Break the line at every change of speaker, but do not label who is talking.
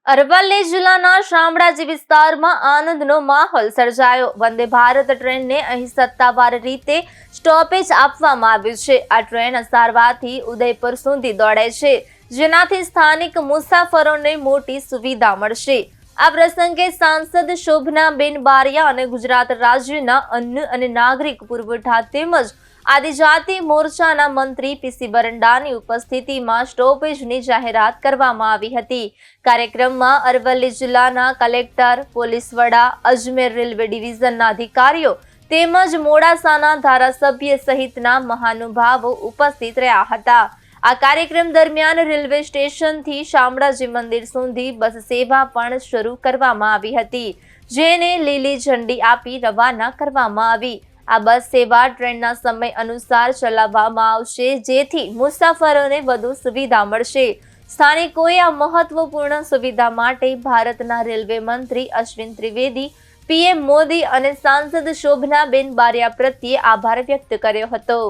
અરવલ્લી જિલ્લાના શામળાજી વિસ્તારમાં આનંદનો માહોલ સર્જાયો। વંદે ભારત ટ્રેનને અહીં સત્તાવાર રીતે સ્ટોપેજ આપવામાં આવ્યું છે। આ ટ્રેન સારવારથી ઉદયપુર સુધી દોડે છે, જેનાથી સ્થાનિક મુસાફરોને મોટી સુવિધા મળશે। આ પ્રસંગે સાંસદ શોભનાબેન બારિયા અને ગુજરાત રાજ્યના અન્ન અને નાગરિક પુરવઠા તેમજ આદિજાતિ મોરચાના મંત્રી પીસી બરંડાની ઉપસ્થિતિમાં સ્ટોપેજની જાહેરાત કરવામાં આવી હતી। કાર્યક્રમમાં અરવલ્લી જિલ્લાના કલેક્ટર, પોલીસ વડા, અજમેર રેલવે ડિવિઝનના અધિકારીઓ તેમજ મોડાસાના ધારાસભ્ય સહિતના મહાનુભાવો ઉપસ્થિત રહ્યા હતા। આ કાર્યક્રમ દરમિયાન રેલવે સ્ટેશનથી શામળાજી મંદિર સુધી બસ સેવા પણ શરૂ કરવામાં આવી હતી, જેને લીલી ઝંડી આપી રવાના કરવામાં આવી। આ બસ સેવા ટ્રેનના સમય અનુસાર ચલાવવામાં આવશે, જેથી મુસાફરોને વધુ સુવિધા મળશે। સ્થાનિકોએ આ મહત્વપૂર્ણ સુવિધા માટે ભારતના રેલવે મંત્રી અશ્વિન ત્રિવેદી, પીએમ મોદી અને સાંસદ શોભનાબેન બારિયા પ્રત્યે આભાર વ્યક્ત કર્યો હતો।